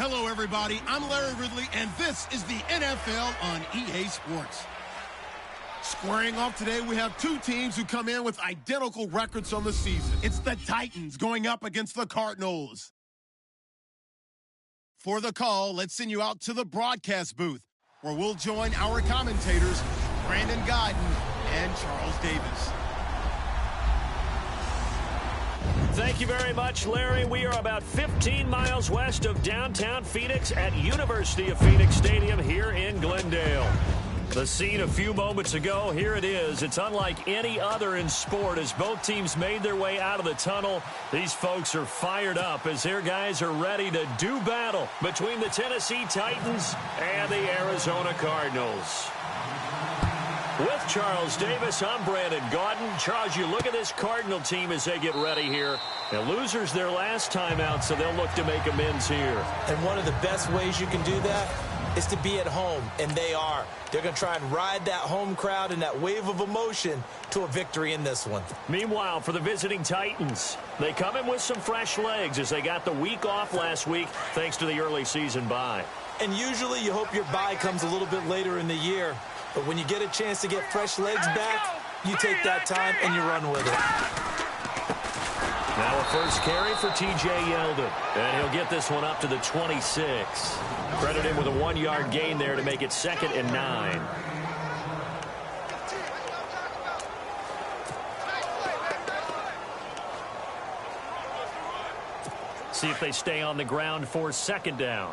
Hello, everybody. I'm Larry Ridley, and this is the NFL on EA Sports. Squaring off today, we have two teams who come in with identical records on the season. It's the Titans going up against the Cardinals. For the call, let's send you out to the broadcast booth, where we'll join our commentators, Brandon Godden and Charles Davis. Thank you very much, Larry. We are about 15 miles west of downtown Phoenix at University of Phoenix Stadium here in Glendale. The scene a few moments ago, here it is. It's unlike any other in sport as both teams made their way out of the tunnel. These folks are fired up as their guys are ready to do battle between the Tennessee Titans and the Arizona Cardinals. With Charles Davis, I'm Brandon Godden. Charles, you look at this Cardinal team as they get ready here. The losers their last time out, so they'll look to make amends here. And one of the best ways you can do that is to be at home, and they are. They're going to try and ride that home crowd and that wave of emotion to a victory in this one. Meanwhile, for the visiting Titans, they come in with some fresh legs as they got the week off last week thanks to the early season bye. And usually you hope your bye comes a little bit later in the year. But when you get a chance to get fresh legs back, you take that time and you run with it. Now a first carry for T.J. Yeldon. And he'll get this one up to the 26. Credit him with a 1-yard gain there to make it 2nd and 9. See if they stay on the ground for 2nd down.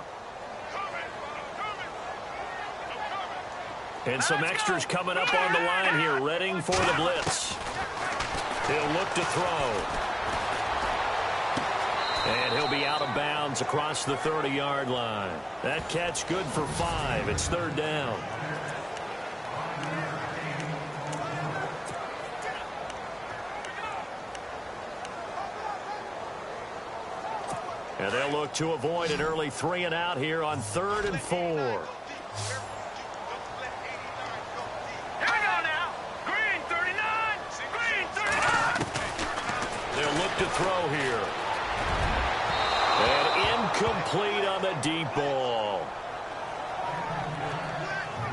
And some extras coming up on the line here, readying for the blitz. He'll look to throw. And he'll be out of bounds across the 30-yard line. That catch good for 5. It's 3rd down. And they'll look to avoid an early 3-and-out here on 3rd and 4. To throw here. And incomplete on the deep ball.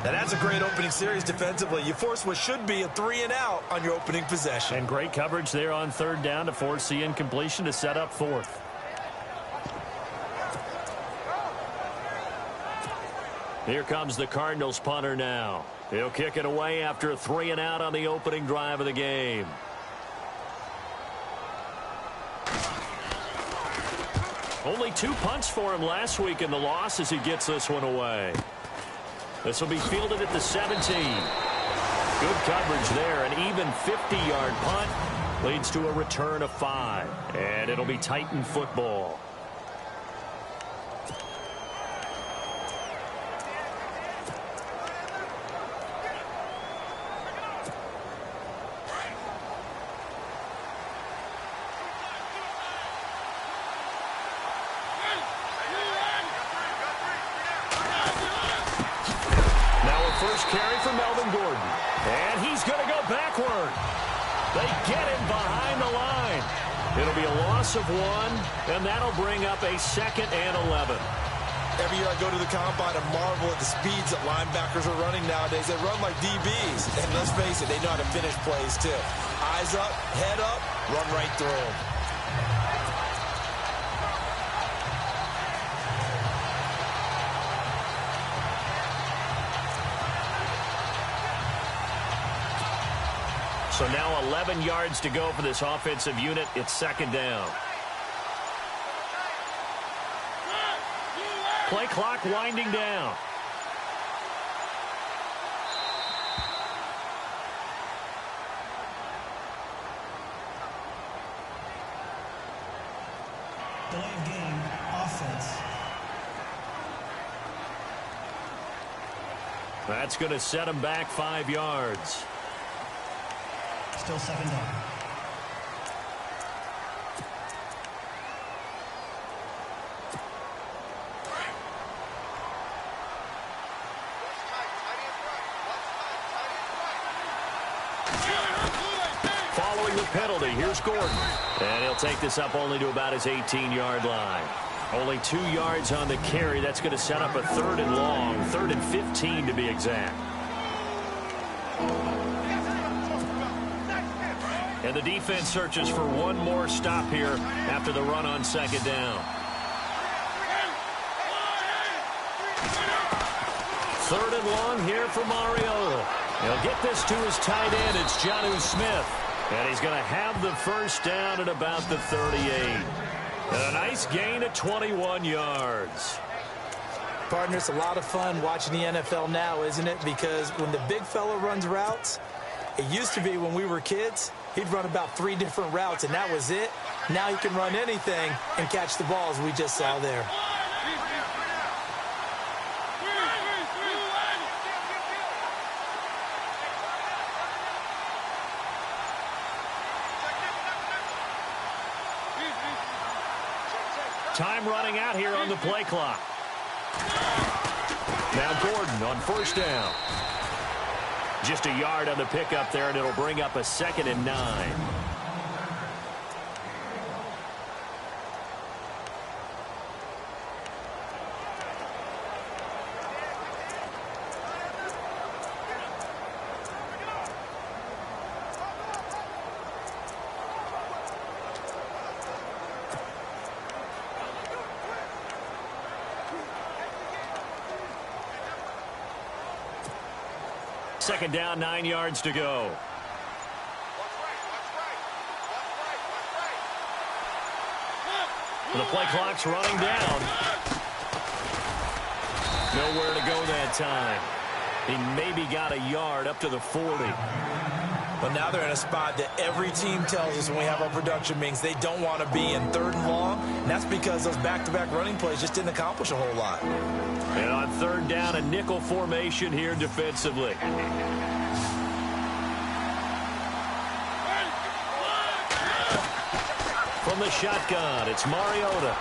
Now that's a great opening series defensively. You force what should be a 3-and-out on your opening possession. And great coverage there on 3rd down to force the incompletion to set up 4th. Here comes the Cardinals punter now. He'll kick it away after a 3-and-out on the opening drive of the game. Only 2 punts for him last week in the loss as he gets this one away. This will be fielded at the 17. Good coverage there. An even 50-yard punt leads to a return of 5. And it'll be Titan football. Carry for Melvin Gordon. And he's going to go backward. They get him behind the line. It'll be a loss of 1, and that'll bring up a 2nd and 11. Every year I go to the combine and marvel at the speeds that linebackers are running nowadays. They run like DBs. And let's face it, they know how to finish plays too. Eyes up, head up, run right through them. So now 11 yards to go for this offensive unit. It's 2nd down. Play clock winding down. Delay of game, offense. That's going to set him back 5 yards. Still 2nd down. Following the penalty, here's Gordon. And he'll take this up only to about his 18-yard line. Only 2 yards on the carry. That's going to set up a 3rd and long, 3rd and 15 to be exact. And the defense searches for one more stop here after the run on 2nd down. 3rd and long here for Mariota. He'll get this to his tight end. It's Jonnu Smith. And he's going to have the 1st down at about the 38. And a nice gain of 21 yards. Partner, it's a lot of fun watching the NFL now, isn't it? Because when the big fella runs routes, it used to be when we were kids, he'd run about 3 different routes, and that was it. Now he can run anything and catch the balls we just saw there. Time running out here on the play clock. Now Gordon on 1st down. Just a yard on the pickup there, and it'll bring up a 2nd and 9. Second down, 9 yards to go. The play clock's running down. Nowhere to go that time. He maybe got a yard up to the 40. But now they're in a spot that every team tells us when we have our production meetings they don't want to be in 3rd and long. And that's because those back-to-back running plays just didn't accomplish a whole lot. And on 3rd down, a nickel formation here defensively. From the shotgun, it's Mariota.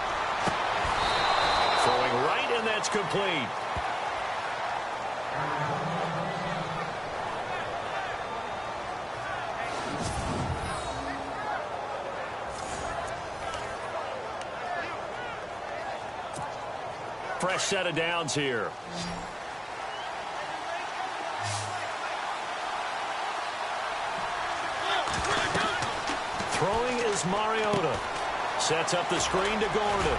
Throwing right, and that's complete. Fresh set of downs here. Throwing is Mariota. Sets up the screen to Gordon.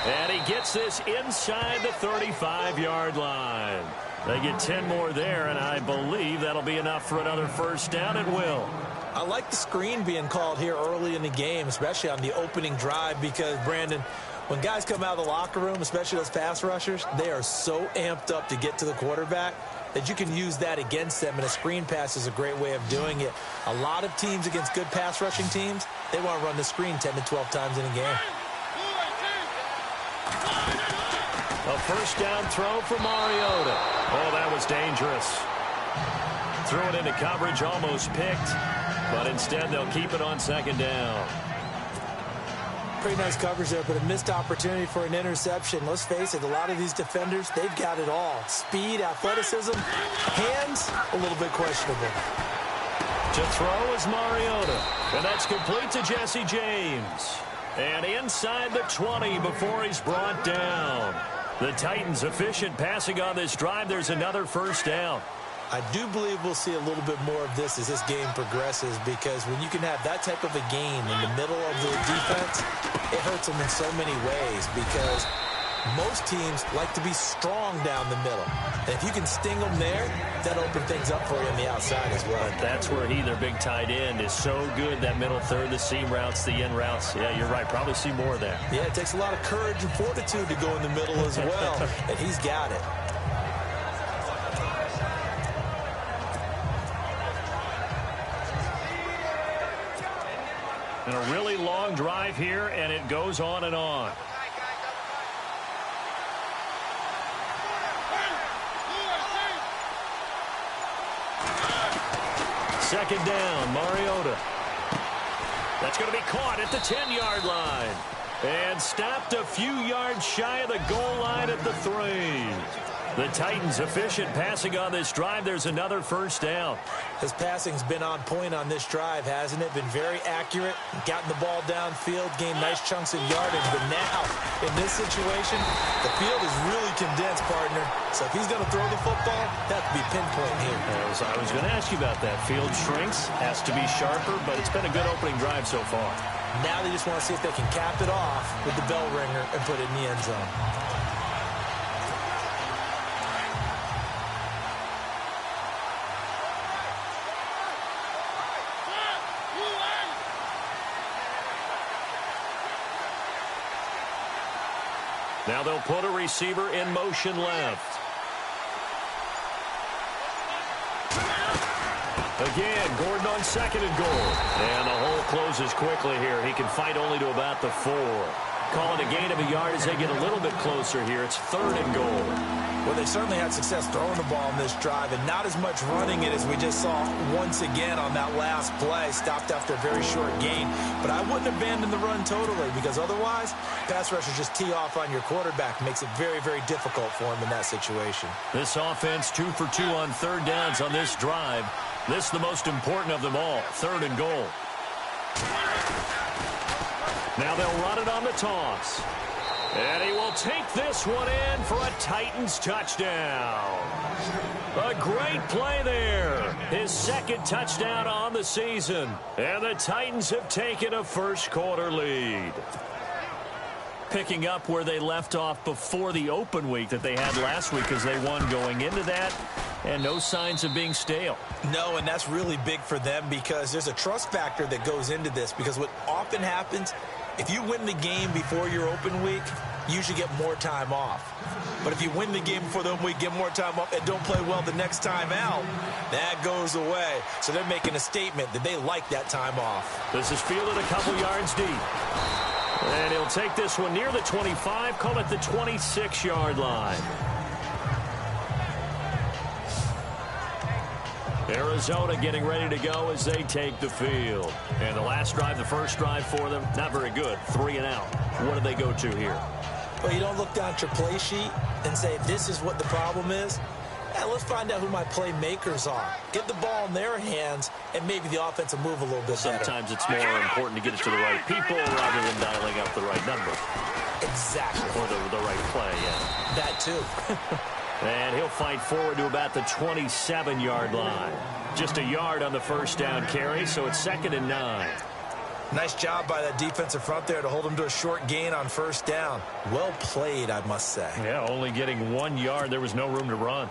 And he gets this inside the 35-yard line. They get 10 more there, and I believe that'll be enough for another 1st down. It will. I like the screen being called here early in the game, especially on the opening drive, because, Brandon, when guys come out of the locker room, especially those pass rushers, they are so amped up to get to the quarterback that you can use that against them, and a screen pass is a great way of doing it. A lot of teams against good pass rushing teams, they want to run the screen 10 to 12 times in a game. A 1st down throw for Mariota. Oh, that was dangerous. Threw it into coverage, almost picked, but instead they'll keep it on 2nd down. Pretty nice coverage there, but a missed opportunity for an interception. Let's face it, a lot of these defenders, they've got it all. Speed, athleticism, hands, a little bit questionable. To throw is Mariota, and that's complete to Jesse James. And inside the 20 before he's brought down. The Titans efficient passing on this drive. There's another 1st down. I do believe we'll see a little bit more of this as this game progresses, because when you can have that type of a gain in the middle of the defense, it hurts them in so many ways, because most teams like to be strong down the middle. And if you can sting them there, that opens things up for you on the outside as well. But that's where their big tight end, is so good, that middle third, the seam routes, the in routes. Yeah, you're right. Probably see more of that. Yeah, it takes a lot of courage and fortitude to go in the middle as well, and he's got it. And a really long drive here, and it goes on and on. Second down, Mariota. That's going to be caught at the 10-yard line. And stopped a few yards shy of the goal line at the 3. The Titans efficient passing on this drive. There's another first down. His passing's been on point on this drive, hasn't it? Been very accurate, gotten the ball downfield, gained nice chunks of yardage. But now, in this situation, the field is really condensed, partner. So if he's going to throw the football, that would be pinpoint here. I was going to ask you about that. Field shrinks, has to be sharper, but it's been a good opening drive so far. Now they just want to see if they can cap it off with the bell ringer and put it in the end zone. Now they'll put a receiver in motion left. Again, Gordon on second and goal. And the hole closes quickly here. He can fight only to about the 4. Calling a gain of a yard as they get a little bit closer here. It's third and goal. Well, they certainly had success throwing the ball on this drive, and not as much running it as we just saw once again on that last play. Stopped after a very short gain. But I wouldn't abandon the run totally, because otherwise, pass rushers just tee off on your quarterback. Makes it very, very difficult for him in that situation. This offense 2 for 2 on third downs on this drive. This is the most important of them all, third and goal. Now they'll run it on the toss. And he will take this one in for a Titans touchdown. A great play there. His second touchdown on the season. And the Titans have taken a first quarter lead. Picking up where they left off before the open week that they had last week as they won going into that. And no signs of being stale. No, and that's really big for them because there's a trust factor that goes into this. Because what often happens, if you win the game before your open week, you usually get more time off. But if you win the game before the open week, get more time off, and don't play well the next time out, that goes away. So they're making a statement that they like that time off. This is fielded a couple yards deep. And he'll take this one near the 25, call it the 26-yard line. Arizona getting ready to go as they take the field. And the last drive, the first drive for them, not very good. 3 and out. What do they go to here? Well, you don't look down at your play sheet and say, this is what the problem is. Yeah, let's find out who my playmakers are. Get the ball in their hands, and maybe the offense will move a little bit better. Sometimes it's more important to get it to the right people rather than dialing up the right number. Exactly. Or the right play, yeah. That too. And he'll fight forward to about the 27-yard line. Just a yard on the first down carry, so it's 2nd and 9. Nice job by that defensive front there to hold him to a short gain on first down. Well played, I must say. Yeah, only getting 1 yard. There was no room to run.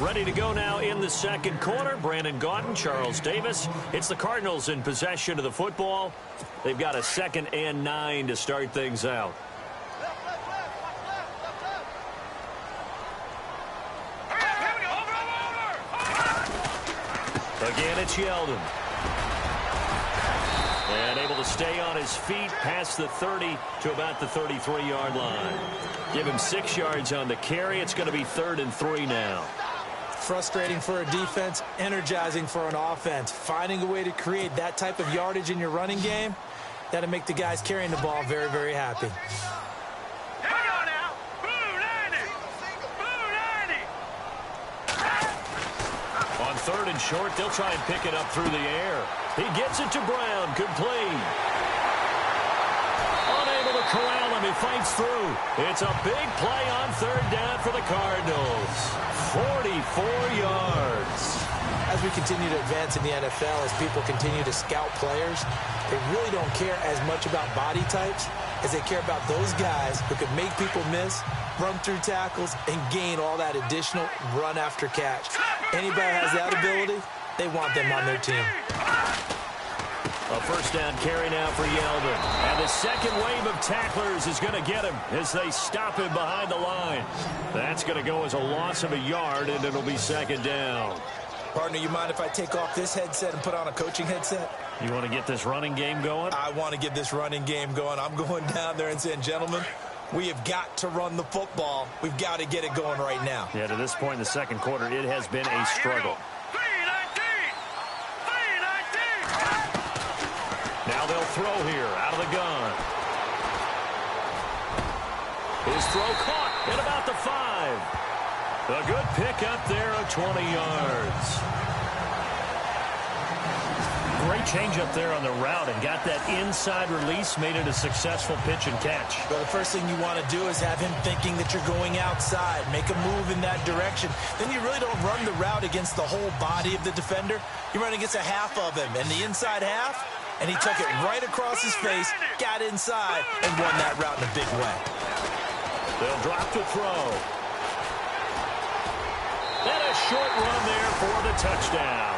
Ready to go now in the second quarter. Brandon Gaudin, Charles Davis. It's the Cardinals in possession of the football. They've got a 2nd and 9 to start things out. Again, it's Yeldon. And able to stay on his feet past the 30 to about the 33-yard line. Give him 6 yards on the carry. It's going to be 3rd and 3 now. Frustrating for a defense, energizing for an offense. Finding a way to create that type of yardage in your running game, that'll make the guys carrying the ball very, very happy. On 3rd and short, they'll try and pick it up through the air. He gets it to Brown, complete. Unable to corral him, he fights through. It's a big play on 3rd down for the Cardinals. 44 yards. As we continue to advance in the NFL, as people continue to scout players, they really don't care as much about body types as they care about those guys who can make people miss, run through tackles, and gain all that additional run after catch. Anybody has that ability, they want them on their team. A first down carry now for Yeldon. And the second wave of tacklers is going to get him as they stop him behind the line. That's going to go as a loss of a yard, and it'll be 2nd down. Partner, you mind if I take off this headset and put on a coaching headset? You want to get this running game going? I want to get this running game going. I'm going down there and saying, gentlemen, we have got to run the football. We've got to get it going right now. Yeah, to this point in the second quarter, it has been a struggle. Now they'll throw here out of the gun. His throw caught at about the 5. A good pickup there of 20 yards. Great change up there on the route and got that inside release, made it a successful pitch and catch. But the first thing you want to do is have him thinking that you're going outside, make a move in that direction. Then you really don't run the route against the whole body of the defender. You run against a half of him, and the inside half, and he took it right across his face, got inside, and won that route in a big way. They'll drop the throw. And a short run there for the touchdown.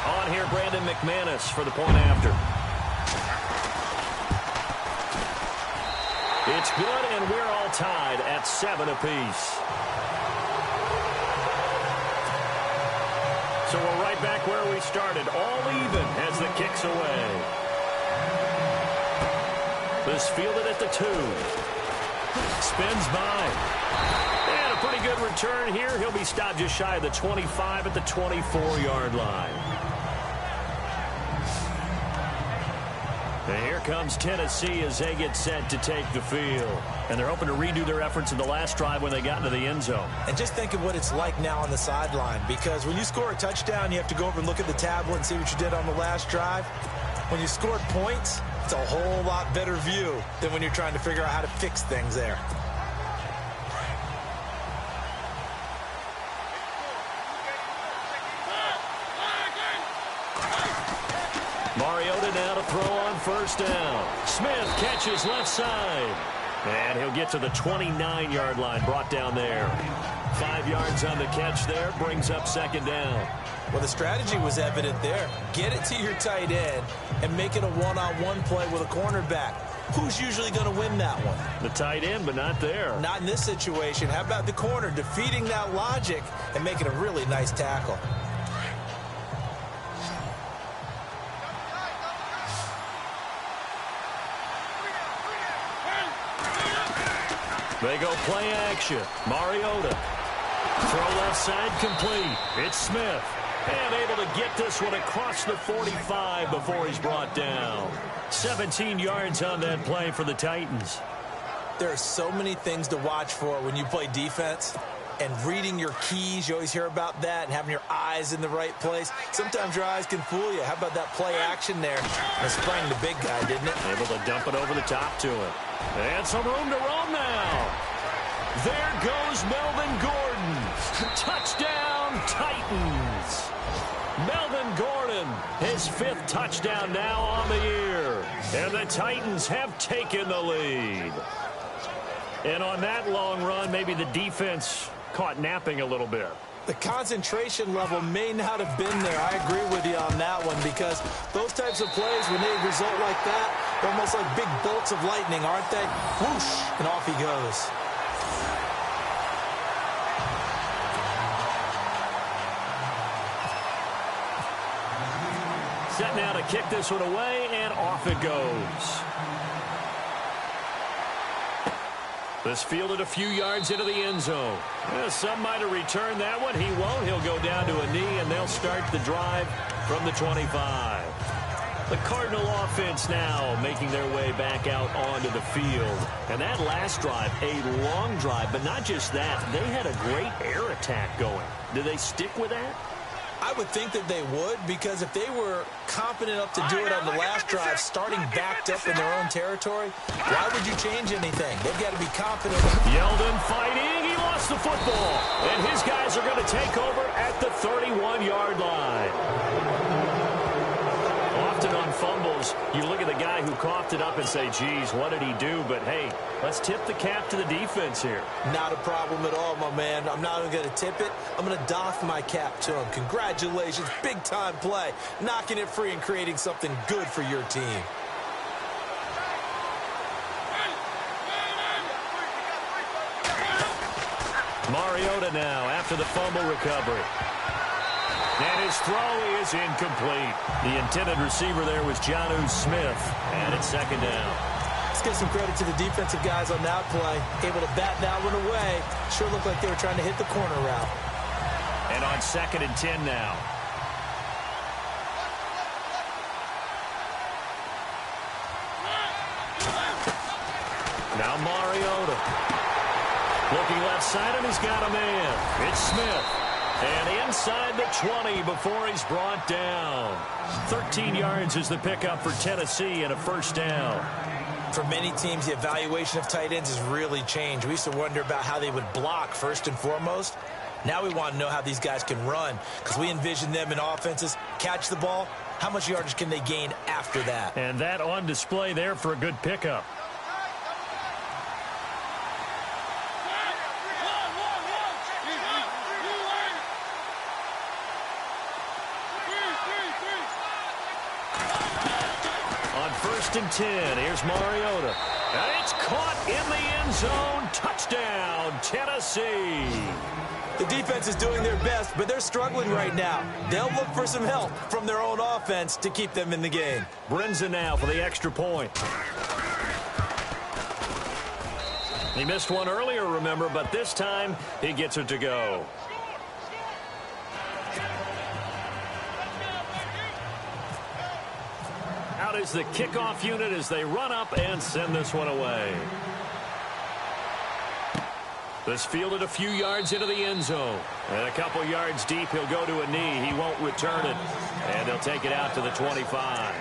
On here, Brandon McManus for the point after. It's good, and we're all tied at 7 apiece. So we're right back where we started, all even as the kick's away. This fielded at the 2. Spins by. And a pretty good return here. He'll be stopped just shy of the 25 at the 24-yard line. And here comes Tennessee as they get set to take the field. And they're hoping to redo their efforts in the last drive when they got into the end zone. And just think of what it's like now on the sideline, because when you score a touchdown, you have to go over and look at the tablet and see what you did on the last drive. When you scored points, it's a whole lot better view than when you're trying to figure out how to fix things there. Mariota now to throw on first down. Smith catches left side. And he'll get to the 29-yard line, brought down there. 5 yards on the catch there, brings up second down. Well, the strategy was evident there. Get it to your tight end and make it a one-on-one play with a cornerback. Who's usually going to win that one? The tight end, but not there. Not in this situation. How about the corner defeating that logic and making a really nice tackle? They go play action. Mariota. Throw left side complete. It's Smith. And able to get this one across the 45 before he's brought down. 17 yards on that play for the Titans. There are so many things to watch for when you play defense. And reading your keys, you always hear about that, and having your eyes in the right place. Sometimes your eyes can fool you. How about that play action there? And sprang the big guy, didn't it? Able to dump it over the top to him. And some room to roam now. There goes Melvin Gordon. Touchdown, Titans. Melvin Gordon, his 5th touchdown now on the year. And the Titans have taken the lead. And on that long run, maybe the defense caught napping a little bit. The concentration level may not have been there. I agree with you on that one, because those types of plays, when they result like that, they're almost like big bolts of lightning, aren't they? Whoosh, and off he goes. Set now to kick this one away, and off it goes. This fielded a few yards into the end zone. Some might have returned that one. He won't. He'll go down to a knee, and they'll start the drive from the 25. The Cardinal offense now making their way back out onto the field. And that last drive, a long drive, but not just that. They had a great air attack going. Do they stick with that? I would think that they would, because if they were confident enough to do it on the last drive, starting backed up in their own territory, why would you change anything? They've got to be confident. Yeldon fighting. He lost the football. And his guys are going to take over at the 31-yard line. Often on fumbles, you look at the guy who coughed it up and say, geez, what did he do? But, hey, let's tip the cap to the defense here. Not a problem at all, my man. I'm not even going to tip it. I'm going to doff my cap to him. Congratulations. Big-time play. Knocking it free and creating something good for your team. Mariota now after the fumble recovery. And his throw is incomplete. The intended receiver there was Jonnu Smith. And it's second down. Let's give some credit to the defensive guys on that play. Able to bat that one away. Sure looked like they were trying to hit the corner route. And on 2nd and 10 now. Now Mariota. Looking left side, and he's got a man. It's Smith. And inside the 20 before he's brought down. 13 yards is the pickup for Tennessee and a first down. For many teams, the evaluation of tight ends has really changed. We used to wonder about how they would block first and foremost. Now we want to know how these guys can run, because we envision them in offenses, catch the ball, how much yardage can they gain after that? And that on display there for a good pickup. On 1st and 10, here's Mariota. And it's caught in the end zone. Touchdown, Tennessee. The defense is doing their best, but they're struggling right now. They'll look for some help from their own offense to keep them in the game. Brinza now for the extra point. He missed one earlier, remember, but this time he gets it to go. Out is the kickoff unit as they run up and send this one away. This fielded a few yards into the end zone. And a couple yards deep, he'll go to a knee. He won't return it. And they'll take it out to the 25.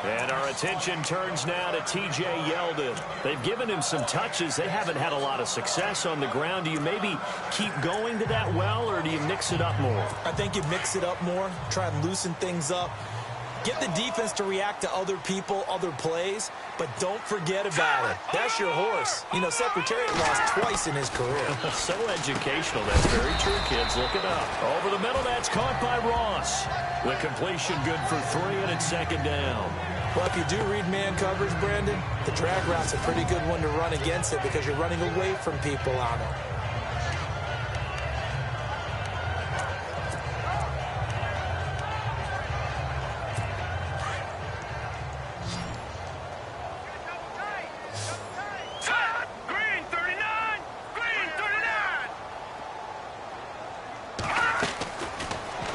And our attention turns now to T.J. Yeldon. They've given him some touches. They haven't had a lot of success on the ground. Do you maybe keep going to that well, or do you mix it up more? I think you mix it up more, try and loosen things up. Get the defense to react to other people, other plays, but don't forget about it. That's your horse. You know, Secretariat lost twice in his career. So educational. That's very true, kids. Look it up. Over the middle, that's caught by Ross. The completion good for 3, and it's 2nd down. Well, if you do read man coverage, Brandon, the drag route's a pretty good one to run against it because you're running away from people on it.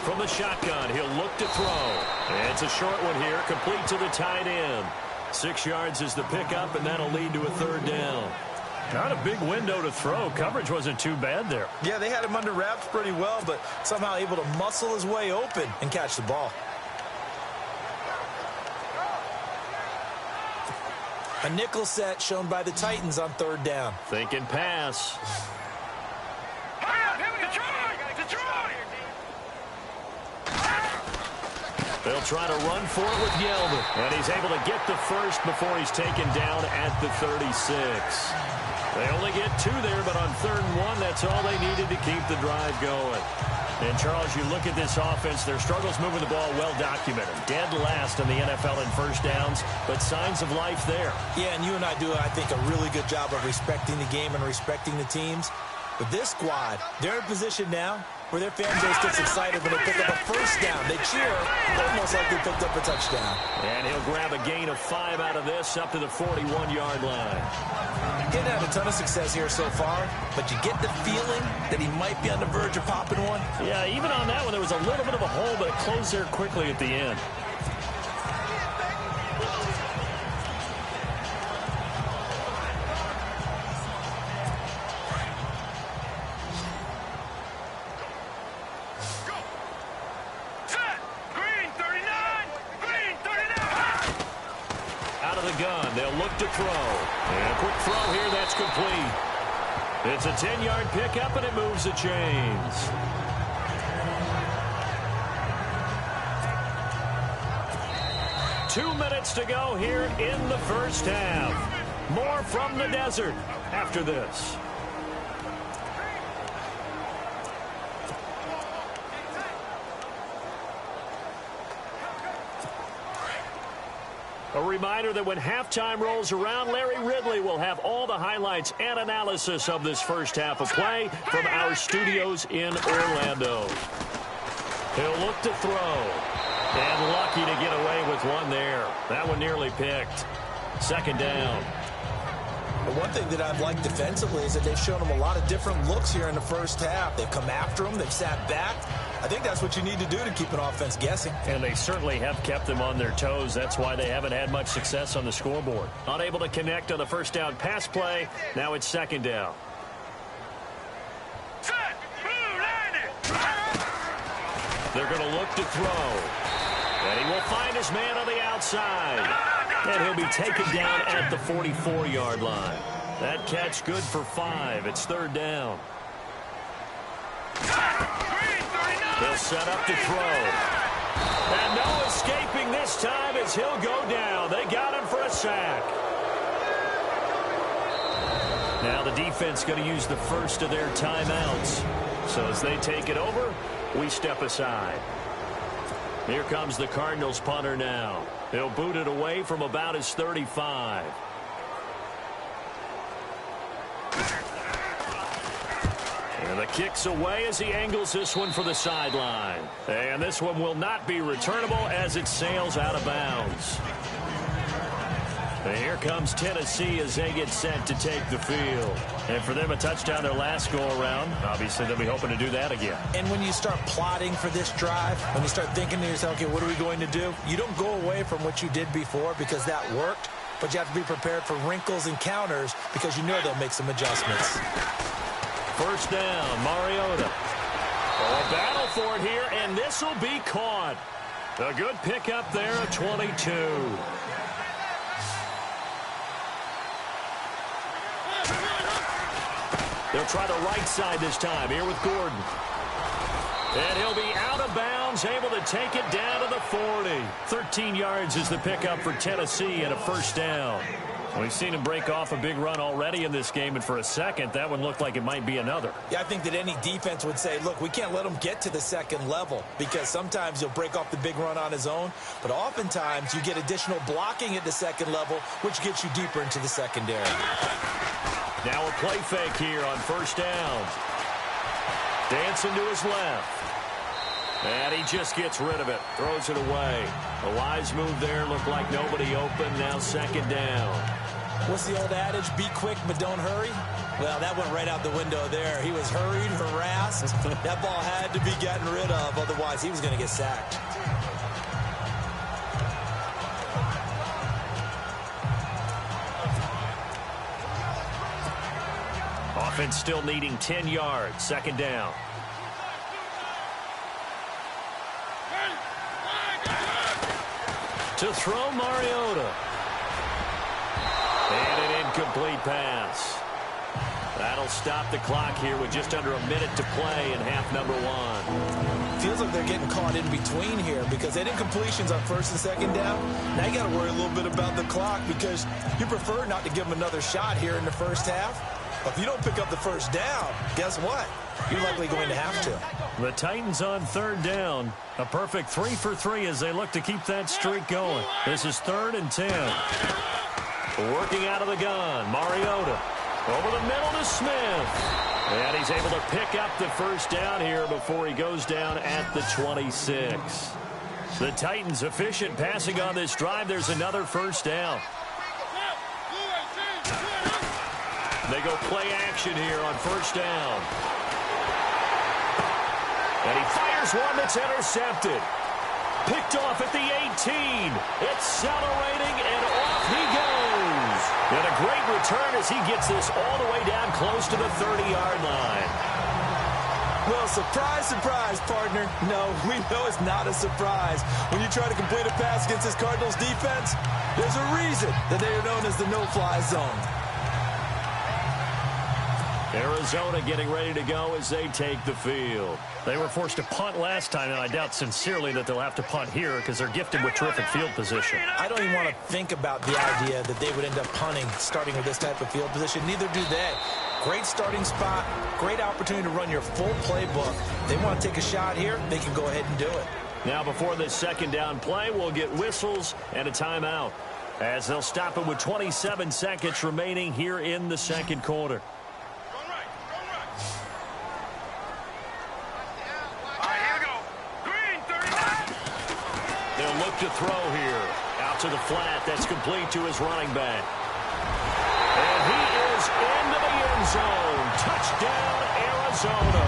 From the shotgun, he'll look to throw. It's a short one here, complete to the tight end. 6 yards is the pickup, and that'll lead to a 3rd down. Not a big window to throw. Coverage wasn't too bad there. Yeah, they had him under wraps pretty well, but somehow able to muscle his way open and catch the ball. A nickel set shown by the Titans on 3rd down. Thinking pass. They'll try to run for it with Yeldon. And he's able to get the first before he's taken down at the 36. They only get 2 there, but on 3rd and 1, that's all they needed to keep the drive going. And, Charles, you look at this offense, their struggles moving the ball well documented. Dead last in the NFL in first downs, but signs of life there. Yeah, and you and I do, I think, a really good job of respecting the game and respecting the teams. But this squad, they're in a position now where their fan base gets excited when they pick up a first down. They cheer almost like they picked up a touchdown. And he'll grab a gain of 5 out of this up to the 41-yard line. Didn't have a ton of success here so far, but you get the feeling that he might be on the verge of popping one. Yeah, even on that one, there was a little bit of a hole, but it closed there quickly at the end. They'll look to throw. And a quick throw here, that's complete. It's a 10-yard pickup, and it moves the chains. Two minutes to go here in the first half. More from the desert after this. A reminder that when halftime rolls around, Larry Ridley will have all the highlights and analysis of this first half of play from our studios in Orlando. He'll look to throw. And lucky to get away with one there. That one nearly picked. 2nd down. But one thing that I've liked defensively is that they've shown them a lot of different looks here in the first half. They've come after them. They've sat back. I think that's what you need to do to keep an offense guessing. And they certainly have kept them on their toes. That's why they haven't had much success on the scoreboard. Unable to connect on the first down pass play. Now it's second down. They're going to look to throw. And he will find his man on the outside. And he'll be taken down at the 44-yard line. That catch good for 5. It's third down. He'll set up to throw. And no escaping this time as he'll go down. They got him for a sack. Now the defense going to use the first of their timeouts. So as they take it over, we step aside. Here comes the Cardinals punter now. He'll boot it away from about his 35. And the kick's away as he angles this one for the sideline. And this one will not be returnable as it sails out of bounds. And here comes Tennessee as they get set to take the field. And for them, a touchdown their last go-around. Obviously, they'll be hoping to do that again. And when you start plotting for this drive, when you start thinking to yourself, okay, what are we going to do? You don't go away from what you did before because that worked, but you have to be prepared for wrinkles and counters because you know they'll make some adjustments. First down, Mariota. A battle for it here, and this will be caught. A good pickup there at 22. They'll try the right side this time here with Gordon. And he'll be out of bounds, able to take it down to the 40. 13 yards is the pickup for Tennessee and a first down. We've seen him break off a big run already in this game, and for a second, that one looked like it might be another. Yeah, I think that any defense would say, look, we can't let him get to the second level because sometimes he'll break off the big run on his own, but oftentimes you get additional blocking at the second level, which gets you deeper into the secondary. Now a play fake here on first down. Dancing to his left. And he just gets rid of it. Throws it away. A wise move there. Looked like nobody open. Now second down. What's the old adage? Be quick, but don't hurry? Well, that went right out the window there. He was hurried, harassed. That ball had to be gotten rid of. Otherwise, he was going to get sacked. Offense still needing 10 yards. Second down. To throw Mariota. And an incomplete pass. That'll stop the clock here with just under a minute to play in half number 1. Feels like they're getting caught in between here because they did incompletions on first and second down. Now you got to worry a little bit about the clock because you prefer not to give them another shot here in the first half. But if you don't pick up the first down, guess what? You're likely going to have to. The Titans on third down. A perfect 3 for 3 as they look to keep that streak going. This is 3rd and 10. Working out of the gun. Mariota. Over the middle to Smith. And he's able to pick up the first down here before he goes down at the 26. The Titans efficient passing on this drive. There's another first down. They go play action here on first down. And he fires one that's intercepted. Picked off at the 18. Accelerating, and off he goes. And a great return as he gets this all the way down close to the 30-yard line. Well, surprise, surprise, partner. No, we know it's not a surprise. When you try to complete a pass against this Cardinals defense, there's a reason that they are known as the no-fly zone. Arizona getting ready to go as they take the field. They were forced to punt last time, and I doubt sincerely that they'll have to punt here because they're gifted with terrific field position. I don't even want to think about the idea that they would end up punting starting with this type of field position. Neither do they. Great starting spot, great opportunity to run your full playbook. They want to take a shot here, they can go ahead and do it. Now before this second down play, we'll get whistles and a timeout as they'll stop it with 27 seconds remaining here in the second quarter. To throw here. Out to the flat. That's complete to his running back. And he goes into the end zone. Touchdown, Arizona.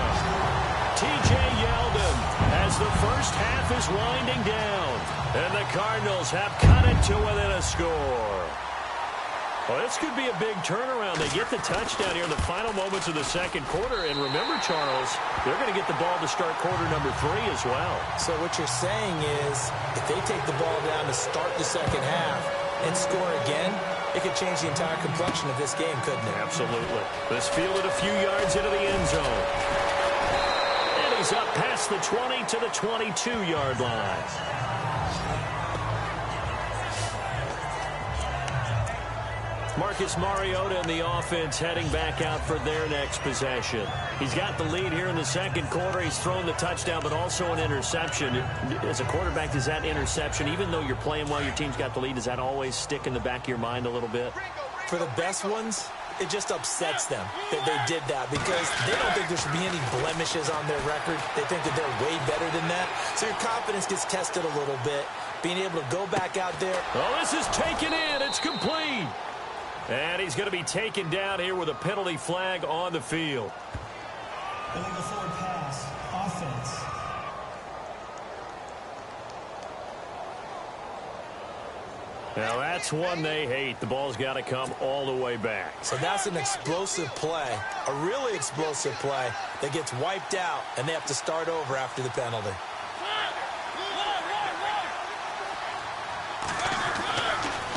T.J. Yeldon as the first half is winding down. And the Cardinals have cut it to within a score. Well, this could be a big turnaround. They get the touchdown here in the final moments of the second quarter. And remember, Charles, they're going to get the ball to start quarter number 3 as well. So what you're saying is if they take the ball down to start the second half and score again, it could change the entire complexion of this game, couldn't it? Absolutely. This fielded a few yards into the end zone. And he's up past the 20 to the 22-yard line. Marcus Mariota and the offense heading back out for their next possession. He's got the lead here in the second quarter. He's thrown the touchdown, but also an interception. As a quarterback, does that interception, even though you're playing well, your team's got the lead, does that always stick in the back of your mind a little bit? For the best ones, it just upsets them that they did that because they don't think there should be any blemishes on their record. They think that they're way better than that. So your confidence gets tested a little bit. Being able to go back out there. Oh, this is taken in. It's complete. And he's going to be taken down here with a penalty flag on the field. Illegal forward pass, offense. Now that's one they hate. The ball's got to come all the way back. So that's an explosive play, a really explosive play that gets wiped out, and they have to start over after the penalty.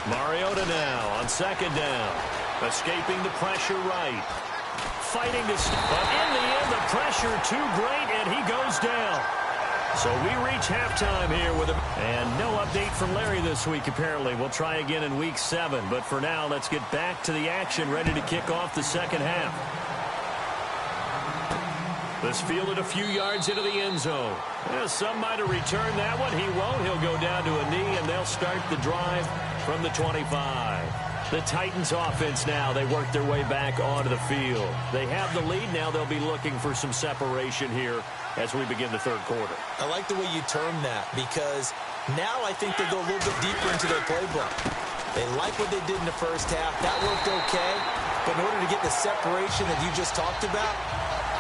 Mariota now on second down. Escaping the pressure right. Fighting to stop. But in the end, the pressure too great, and he goes down. So we reach halftime here with him. And no update from Larry this week, apparently. We'll try again in week 7. But for now, let's get back to the action, ready to kick off the second half. This fielded a few yards into the end zone. Some might have returned that one. He won't. He'll go down to a knee, and they'll start the drive from the 25. The Titans offense now, they work their way back onto the field. They have the lead. Now they'll be looking for some separation here as we begin the third quarter. I like the way you term that because now I think they go a little bit deeper into their playbook. They like what they did in the first half. That worked okay. But in order to get the separation that you just talked about,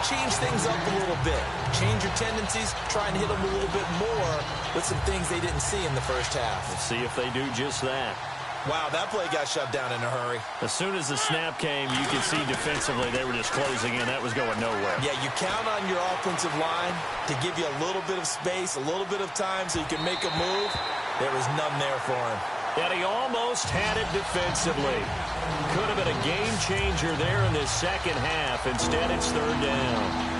change things up a little bit. Change your tendencies. Try and hit them a little bit more with some things they didn't see in the first half. Let's see if they do just that. Wow, that play got shut down in a hurry. As soon as the snap came, you could see defensively they were just closing in. That was going nowhere. Yeah, you count on your offensive line to give you a little bit of space, a little bit of time so you can make a move. There was none there for him. And he almost had it defensively. Could have been a game changer there in this second half. Instead, it's third down.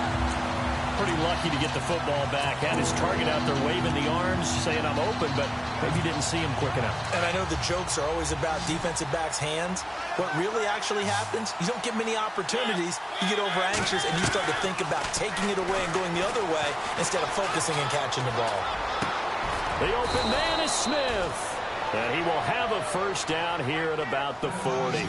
Pretty lucky to get the football back. Had his target out there waving the arms, saying I'm open, but maybe didn't see him quick enough. And I know the jokes are always about defensive backs' hands. What really actually happens, you don't get many opportunities. You get over anxious, and you start to think about taking it away and going the other way instead of focusing and catching the ball. The open man is Smith. And he will have a first down here at about the 40.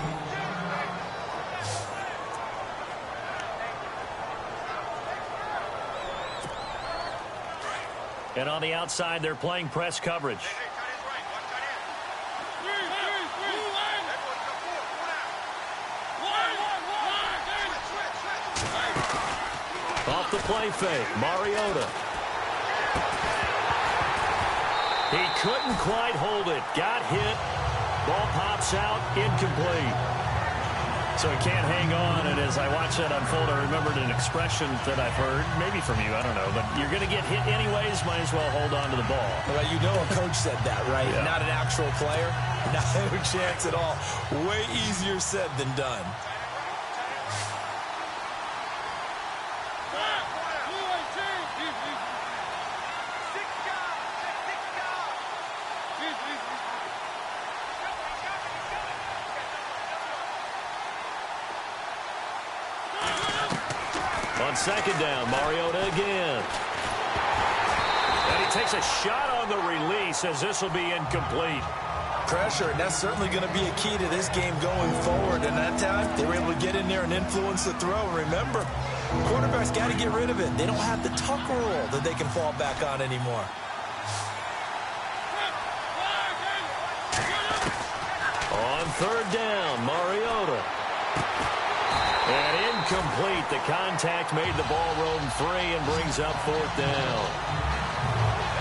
And on the outside, they're playing press coverage. Off the play fake, Mariota. He couldn't quite hold it. Got hit. Ball pops out. Incomplete. So he can't hang on. And as I watch that unfold, I remembered an expression that I've heard, maybe from you, I don't know, but you're going to get hit anyways, might as well hold on to the ball. Well, you know a coach said that, right? Yeah. Not an actual player. Not a chance at all. Way easier said than done. On second down, Mariota again. And he takes a shot on the release as this will be incomplete. Pressure, and that's certainly going to be a key to this game going forward. And that time, they were able to get in there and influence the throw. Remember, quarterbacks got to get rid of it. They don't have the tuck rule that they can fall back on anymore. On third down, Mariota. And incomplete. The contact made the ball roam free and brings up 4th down.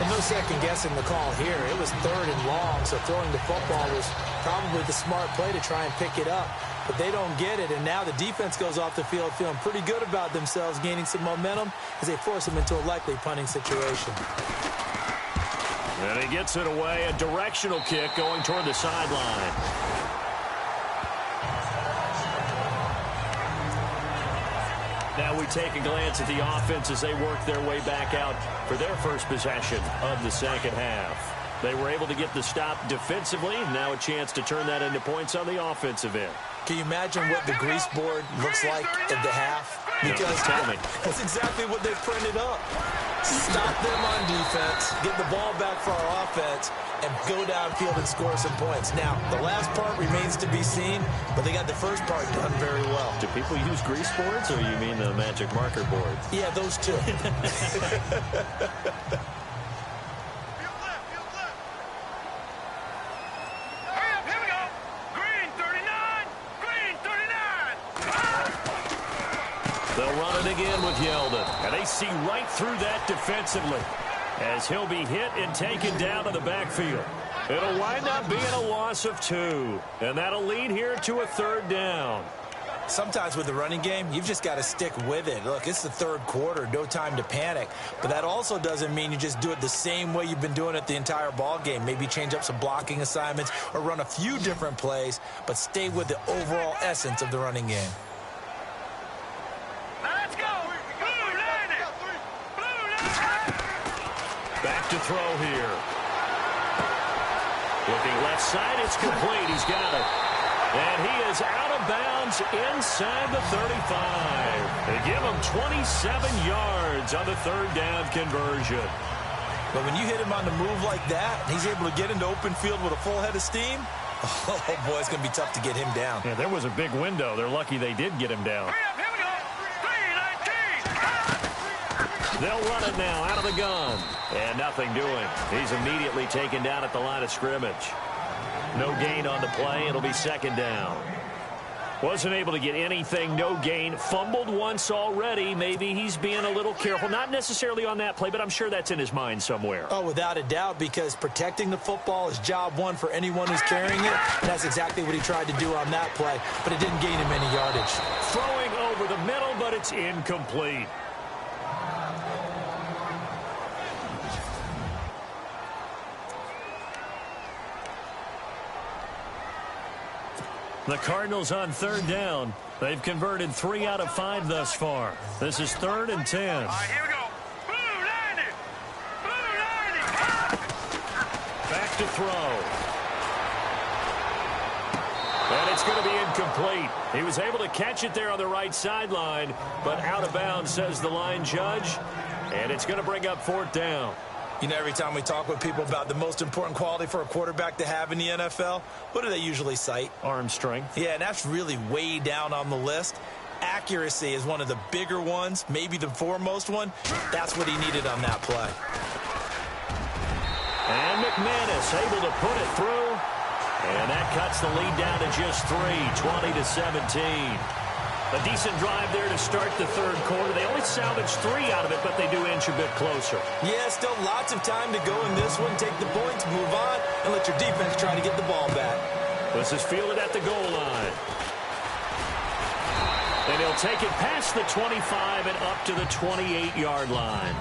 And no second guessing the call here. It was 3rd and long, so throwing the football was probably the smart play to try and pick it up. But they don't get it, and now the defense goes off the field feeling pretty good about themselves, gaining some momentum as they force them into a likely punting situation. And he gets it away, a directional kick going toward the sideline. Now we take a glance at the offense as they work their way back out for their first possession of the second half. They were able to get the stop defensively. Now a chance to turn that into points on the offensive end. Can you imagine what the grease board looks like at the half? Because tell me. That's exactly what they printed up. Stop them on defense, get the ball back for our offense, and go downfield and score some points. Now, the last part remains to be seen, but they got the first part done very well. Do people use grease boards, or you mean the magic marker boards? Yeah, those two. They'll run it again with Yeldon. And they see right through that defensively as he'll be hit and taken down to the backfield. It'll wind up being a loss of 2. And that'll lead here to a 3rd down. Sometimes with the running game, you've just got to stick with it. Look, it's the 3rd quarter, no time to panic. But that also doesn't mean you just do it the same way you've been doing it the entire ball game. Maybe change up some blocking assignments or run a few different plays, but stay with the overall essence of the running game. Back to throw here. Looking left side, it's complete. He's got it. And he is out of bounds inside the 35. They give him 27 yards on the 3rd down conversion. But when you hit him on the move like that, he's able to get into open field with a full head of steam. Oh, boy, it's going to be tough to get him down. Yeah, there was a big window. They're lucky they did get him down. They'll run it now out of the gun. And nothing doing. He's immediately taken down at the line of scrimmage. No gain on the play. It'll be 2nd down. Wasn't able to get anything. No gain. Fumbled once already. Maybe he's being a little careful. Not necessarily on that play, but I'm sure that's in his mind somewhere. Oh, without a doubt, because protecting the football is job one for anyone who's carrying it. And that's exactly what he tried to do on that play, but it didn't gain him any yardage. Throwing over the middle, but it's incomplete. The Cardinals on 3rd down. They've converted 3 out of 5 thus far. This is 3rd and 10. All right, here we go. Blue landing. Blue landing. Back to throw. And it's going to be incomplete. He was able to catch it there on the right sideline, but out of bounds, says the line judge. And it's going to bring up 4th down. You know, every time we talk with people about the most important quality for a quarterback to have in the NFL, what do they usually cite? Arm strength. Yeah, and that's really way down on the list. Accuracy is one of the bigger ones, maybe the foremost one. That's what he needed on that play. And McManus able to put it through. And that cuts the lead down to just 3, 20-17. A decent drive there to start the 3rd quarter. They only salvaged 3 out of it, but they do inch a bit closer. Yeah, still lots of time to go in this one. Take the points, move on, and let your defense try to get the ball back. This is fielded at the goal line. And he'll take it past the 25 and up to the 28-yard line.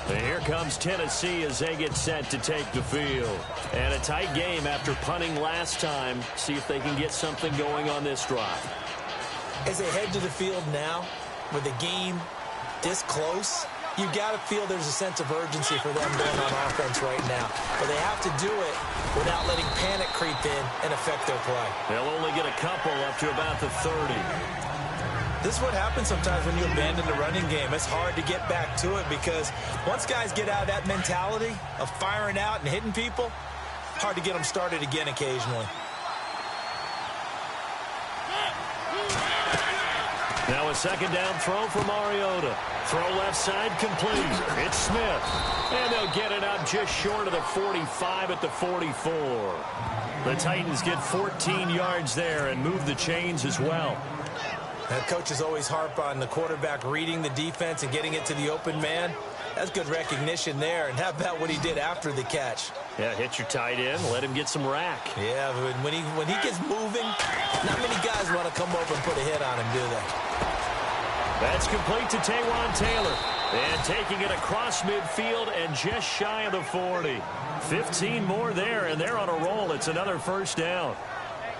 And here comes Tennessee as they get set to take the field. And a tight game after punting last time. See if they can get something going on this drive. As they head to the field now, with the game this close, you've got to feel there's a sense of urgency for them going on offense right now. But they have to do it without letting panic creep in and affect their play. They'll only get a couple up to about the 30. This is what happens sometimes when you abandon the running game. It's hard to get back to it because once guys get out of that mentality of firing out and hitting people, hard to get them started again occasionally. Now a 2nd down throw for Mariota. Throw left side complete. It's Smith. And they'll get it up just short of the 45 at the 44. The Titans get 14 yards there and move the chains as well. Coaches always harp on the quarterback reading the defense and getting it to the open man. That's good recognition there. And how about what he did after the catch? Yeah, hit your tight end, let him get some rack. Yeah, but when he gets moving, not many guys want to come over and put a hit on him, do they? That's complete to Taywan Taylor. And taking it across midfield and just shy of the 40. 15 more there, and they're on a roll. It's another first down.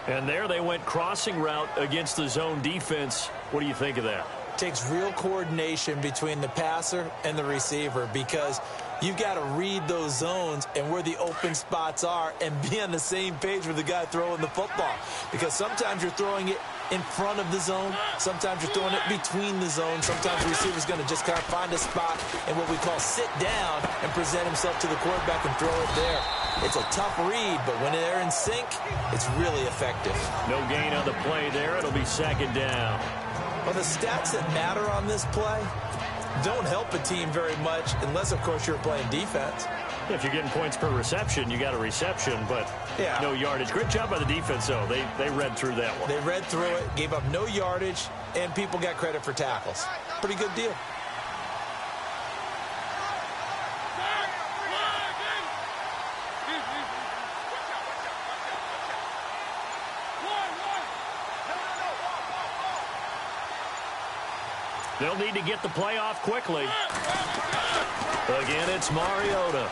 And there they went crossing route against the zone defense. What do you think of that? Takes real coordination between the passer and the receiver, because you've got to read those zones and where the open spots are and be on the same page with the guy throwing the football. Because sometimes you're throwing it in front of the zone. Sometimes you're throwing it between the zones. Sometimes the receiver's going to just kind of find a spot and what we call sit down and present himself to the quarterback and throw it there. It's a tough read, but when they're in sync, it's really effective. No gain on the play there. It'll be second down. Well, the stats that matter on this play don't help a team very much unless, of course, you're playing defense. If you're getting points per reception, you got a reception, but no yardage. Great job by the defense, though. They read through that one. They read through it, gave up no yardage, and people got credit for tackles. Pretty good deal. They'll need to get the play off quickly. Again, it's Mariota.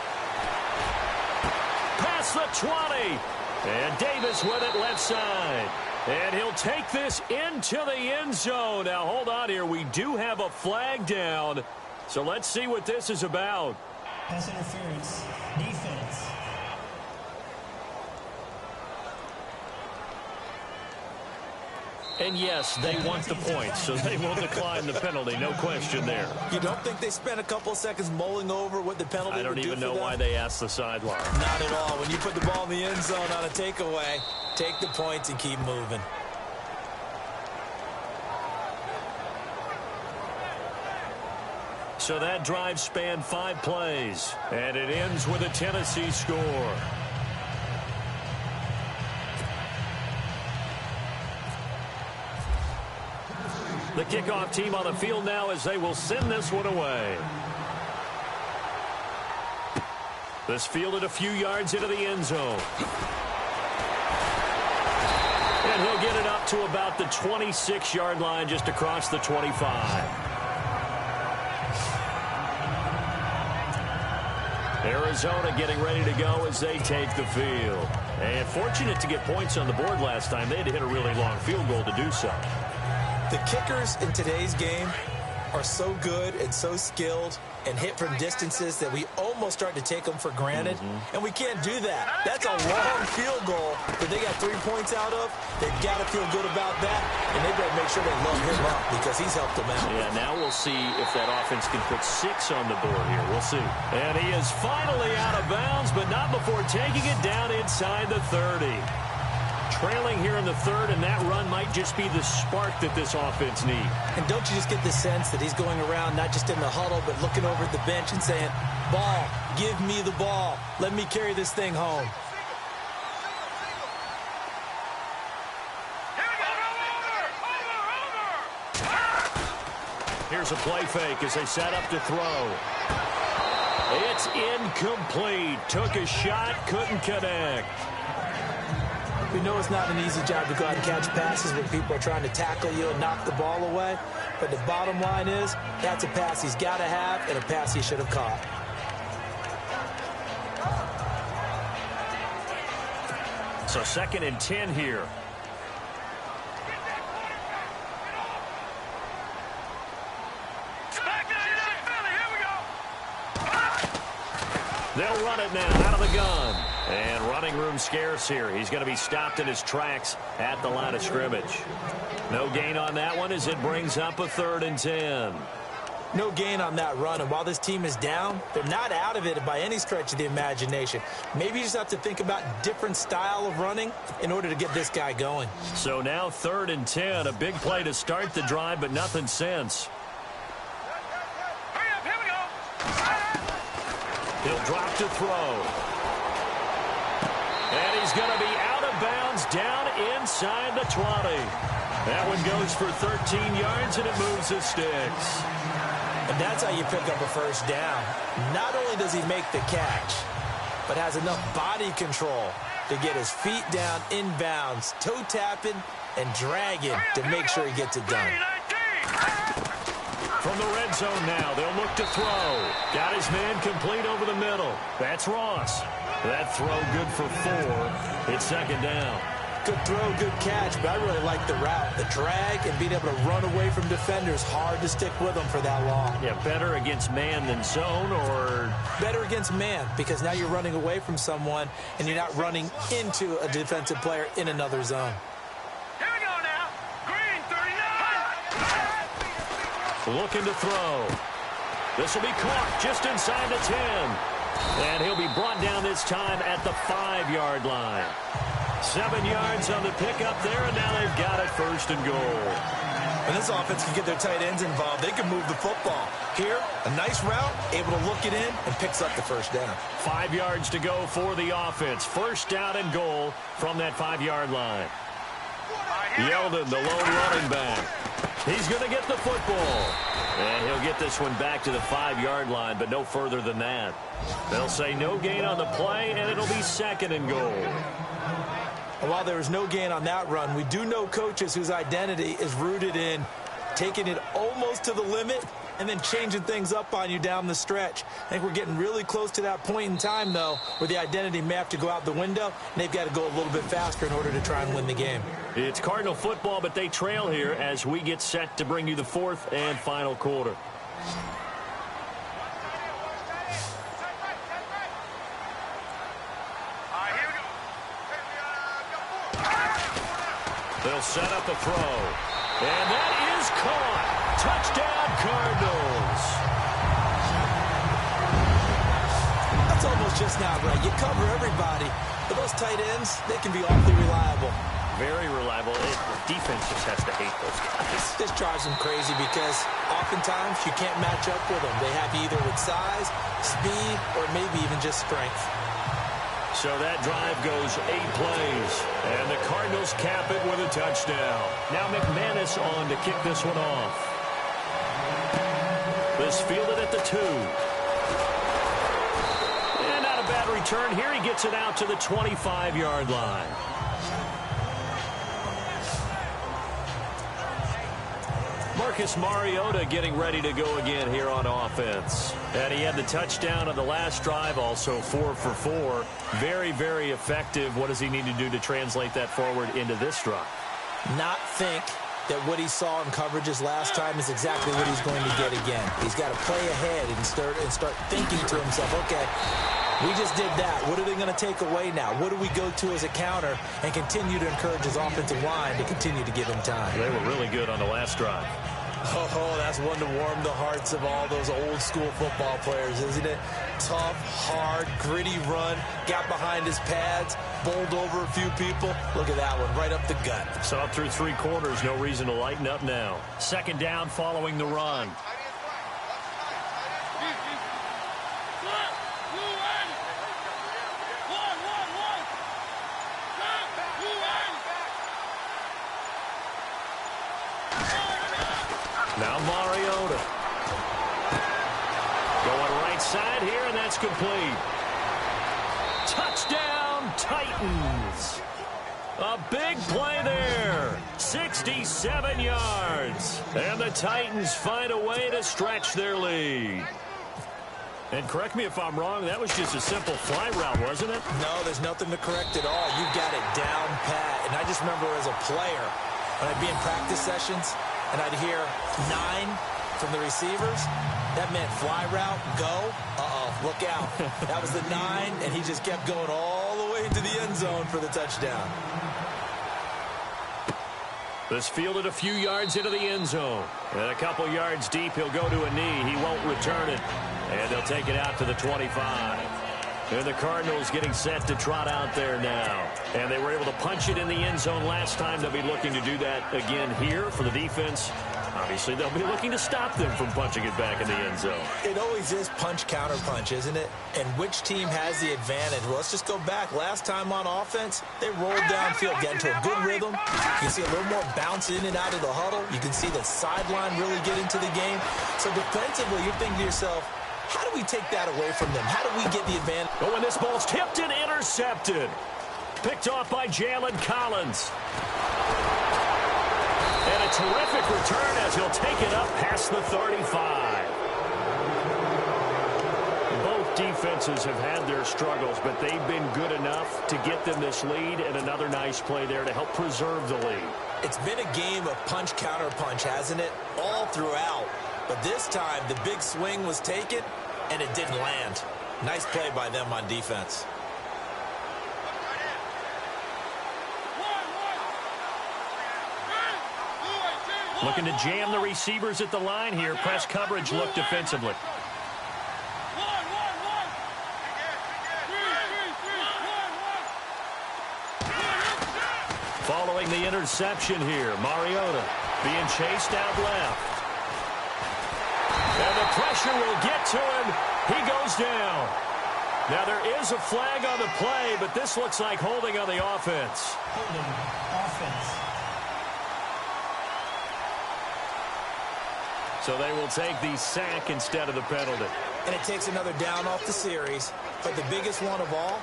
Past the 20. And Davis with it left side. And he'll take this into the end zone. Now, hold on here. We do have a flag down. So let's see what this is about. Pass interference. Defense. And yes, they want the points, so they will decline the penalty. No question there. You don't think they spent a couple seconds mulling over what the penalty would do for them? I don't even know why they asked the sideline. Not at all. When you put the ball in the end zone on a takeaway, take the points and keep moving. So that drive spanned 5 plays, and it ends with a Tennessee score. The kickoff team on the field now as they will send this one away. This fielded a few yards into the end zone. And he'll get it up to about the 26-yard line, just across the 25. Arizona getting ready to go as they take the field. And fortunate to get points on the board last time. They had to hit a really long field goal to do so. The kickers in today's game are so good and so skilled and hit from distances that we almost start to take them for granted. And we can't do that. That's a long field goal that they got 3 points out of. They've got to feel good about that, and they better make sure they load him up because he's helped them out. Yeah, now we'll see if that offense can put 6 on the board here. We'll see. And he is finally out of bounds, but not before taking it down inside the 30. Trailing here in the third, and that run might just be the spark that this offense needs. And don't you just get the sense that he's going around not just in the huddle, but looking over at the bench and saying, ball, give me the ball. Let me carry this thing home. Here's a play fake as they set up to throw. It's incomplete. Took a shot, couldn't connect. We know it's not an easy job to go out and catch passes when people are trying to tackle you and knock the ball away. But the bottom line is, that's a pass he's got to have and a pass he should have caught. So 2nd and 10 here. They'll run it now out of the gun. And running room scarce here. He's going to be stopped in his tracks at the line of scrimmage. No gain on that one as it brings up a 3rd and 10. No gain on that run, and while this team is down, they're not out of it by any stretch of the imagination. Maybe you just have to think about different style of running in order to get this guy going. So now 3rd and 10, a big play to start the drive, but nothing since. Hurry up, here we go. He'll drop to throw. And he's going to be out of bounds down inside the 20. That one goes for 13 yards, and it moves the sticks. And that's how you pick up a first down. Not only does he make the catch, but has enough body control to get his feet down inbounds, toe tapping and dragging to make sure he gets it done. From the red zone now, they'll look to throw. Got his man complete over the middle. That's Ross. That throw good for 4. It's second down. Good throw, good catch, but I really like the route. The drag and being able to run away from defenders, hard to stick with them for that long. Yeah, better against man than zone, or? Better against man, because now you're running away from someone and you're not running into a defensive player in another zone. Here we go now. Green, 39. Looking to throw. This will be caught just inside the 10. And he'll be brought down this time at the 5-yard line. 7 yards on the pickup there, and now they've got it first and goal. And this offense can get their tight ends involved. They can move the football. Here, a nice route, able to look it in, and picks up the first down. 5 yards to go for the offense. First down and goal from that 5-yard line. Yeldon, the lone running back. He's going to get the football. And he'll get this one back to the 5-yard line, but no further than that. They'll say no gain on the play, and it'll be second and goal. And while there was no gain on that run, we do know coaches whose identity is rooted in taking it almost to the limit and then changing things up on you down the stretch. I think we're getting really close to that point in time, though, where the identity may have to go out the window, and they've got to go a little bit faster in order to try and win the game. It's Cardinal football, but they trail here as we get set to bring you the 4th and final quarter. They'll set up a throw. And that is caught. Touchdown, Cardinals. That's almost just not right. You cover everybody, but those tight ends, they can be awfully reliable. Very reliable. The defense just has to hate those guys. This drives them crazy because oftentimes you can't match up with them. They have you either with size, speed, or maybe even just strength. So that drive goes 8 plays, and the Cardinals cap it with a touchdown. Now McManus on to kick this one off. This fielded at the 2. And not a bad return here. He gets it out to the 25-yard line. Marcus Mariota getting ready to go again here on offense. And he had the touchdown on the last drive, also 4 for 4. Very, very effective. What does he need to do to translate that forward into this drive? Not think that what he saw in coverages last time is exactly what he's going to get again. He's got to play ahead and start thinking to himself, okay, we just did that. What are they going to take away now? What do we go to as a counter? And continue to encourage his offensive line to continue to give him time. They were really good on the last drive. Oh, that's one to warm the hearts of all those old school football players, isn't it? Tough, hard, gritty run, got behind his pads, bowled over a few people. Look at that one, right up the gut. Saw through 3 quarters, no reason to lighten up now. Second down following the run. Now Mariota. Going right side here, and that's complete. Touchdown, Titans. A big play there. 67 yards. And the Titans find a way to stretch their lead. And correct me if I'm wrong, that was just a simple fly route, wasn't it? No, there's nothing to correct at all. You got it down pat. And I just remember as a player, when I'd be in practice sessions, and I'd hear 9 from the receivers. That meant fly route, go. Look out. That was the 9, and he just kept going all the way into the end zone for the touchdown. This fielded a few yards into the end zone. And a couple yards deep, he'll go to a knee. He won't return it. And they'll take it out to the 25. And the Cardinals getting set to trot out there now. And they were able to punch it in the end zone last time. They'll be looking to do that again here for the defense. Obviously, they'll be looking to stop them from punching it back in the end zone. It always is punch-counter-punch, isn't it? And which team has the advantage? Well, let's just go back. Last time on offense, they rolled downfield, get into a good rhythm. You can see a little more bounce in and out of the huddle. You can see the sideline really get into the game. So defensively, you're thinking to yourself, how do we take that away from them? How do we get the advantage? Oh, and this ball's tipped and intercepted. Picked off by Jalen Collins. And a terrific return as he'll take it up past the 35. Both defenses have had their struggles, but they've been good enough to get them this lead, and another nice play there to help preserve the lead. It's been a game of punch-counter-punch, hasn't it? All throughout. But this time, the big swing was taken, and it didn't land. Nice play by them on defense. Looking to jam the receivers at the line here. Press coverage look defensively. Following the interception here, Mariota being chased out left. And the pressure will get to him. He goes down. Now there is a flag on the play, but this looks like holding on the offense. Holding offense. So they will take the sack instead of the penalty. And it takes another down off the series. But the biggest one of all,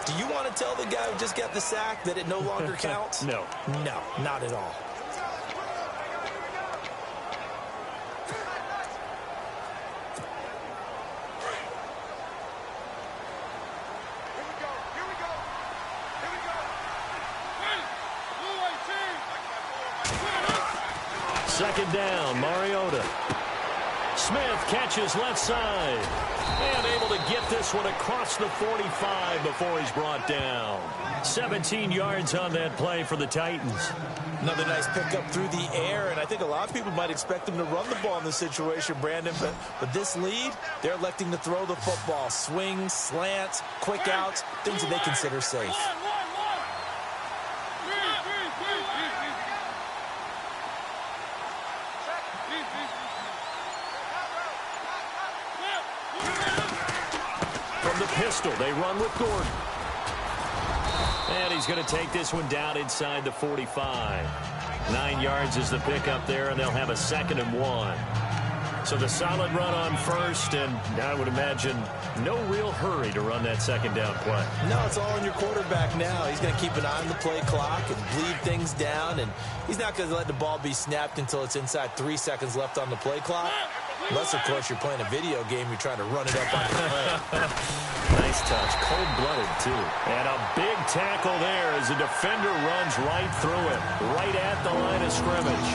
do you want to tell the guy who just got the sack that it no longer counts? No. No, not at all. Second down, Mariota. Smith catches left side. And able to get this one across the 45 before he's brought down. 17 yards on that play for the Titans. Another nice pickup through the air, and I think a lot of people might expect them to run the ball in this situation, Brandon, but this lead, they're electing to throw the football. Swings, slants, quick outs, things that they consider safe. From the pistol, they run with Gordon. And he's going to take this one down inside the 45. 9 yards is the pickup there, and they'll have a 2nd and 1. So the solid run on first, and I would imagine no real hurry to run that second down play. No, it's all on your quarterback now. He's going to keep an eye on the play clock and bleed things down, and he's not going to let the ball be snapped until it's inside 3 seconds left on the play clock. Unless, of course, you're playing a video game, you're trying to run it up on your play. Nice touch. Cold-blooded, too. And a big tackle there as the defender runs right through it, right at the line of scrimmage.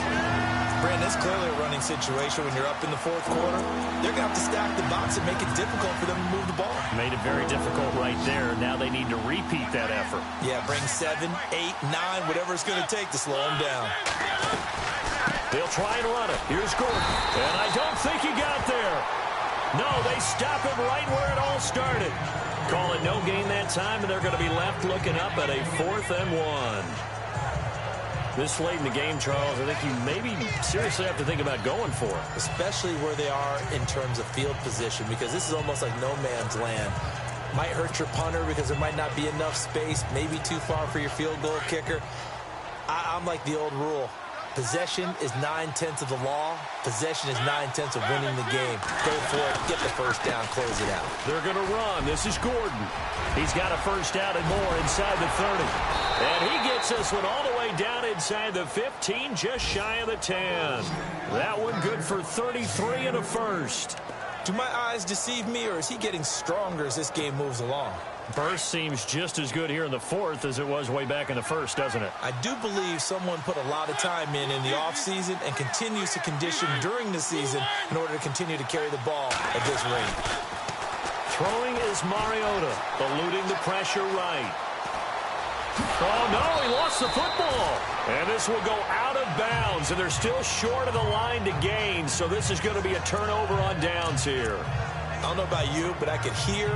Brandon, it's clearly a running situation when you're up in the fourth quarter. They're going to have to stack the box and make it difficult for them to move the ball. Made it very difficult right there. Now they need to repeat that effort. Yeah, bring 7, 8, 9, whatever it's going to take to slow them down. They'll try and run it. Here's Gordon. And I don't think he got there. No, they stop him right where it all started. Call it no gain that time, and they're going to be left looking up at a 4th and 1. This late in the game, Charles, I think you maybe seriously have to think about going for it. Especially where they are in terms of field position, because this is almost like no man's land. Might hurt your punter because there might not be enough space, maybe too far for your field goal kicker. I'm like the old rule. Possession is 9/10 of the law. Possession is 9/10 of winning the game. Go for it. Get the first down. Close it out. They're going to run. This is Gordon. He's got a first down and more inside the 30. And he gets this one all the way down inside the 15, just shy of the 10. That one good for 33 and a first. Do my eyes deceive me, or is he getting stronger as this game moves along? Burst seems just as good here in the 4th as it was way back in the 1st, doesn't it? I do believe someone put a lot of time in the offseason and continues to condition during the season in order to continue to carry the ball at this rate. Throwing is Mariota, eluding the pressure right. Oh, no, he lost the football. And this will go out of bounds, and they're still short of the line to gain, so this is going to be a turnover on downs here. I don't know about you, but I could hear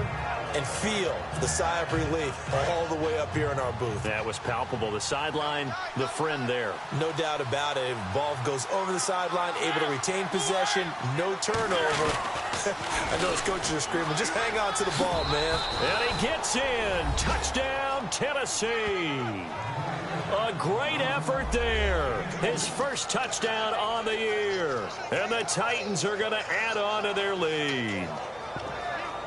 and feel the sigh of relief all the way up here in our booth. That was palpable. The sideline, the friend there. No doubt about it. Ball goes over the sideline, able to retain possession, no turnover. I know his coaches are screaming, just hang on to the ball, man. And he gets in. Touchdown, Tennessee. A great effort there. His first touchdown on the year. And the Titans are going to add on to their lead.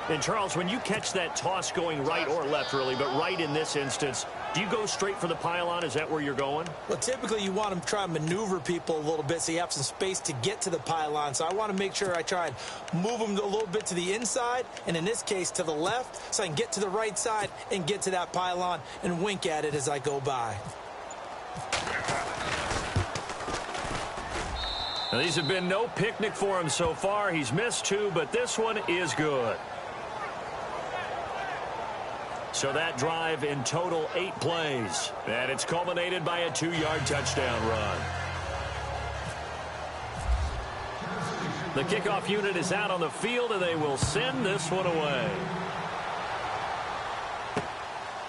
And, Charles, when you catch that toss going right or left, really, but right in this instance, do you go straight for the pylon? Is that where you're going? Well, typically you want to try and maneuver people a little bit so you have some space to get to the pylon. So I want to make sure I try and move them a little bit to the inside, and in this case to the left, so I can get to the right side and get to that pylon and wink at it as I go by. Now, these have been no picnic for him so far. He's missed 2, but this one is good. So that drive in total 8 plays. And it's culminated by a 2-yard touchdown run. The kickoff unit is out on the field, and they will send this one away.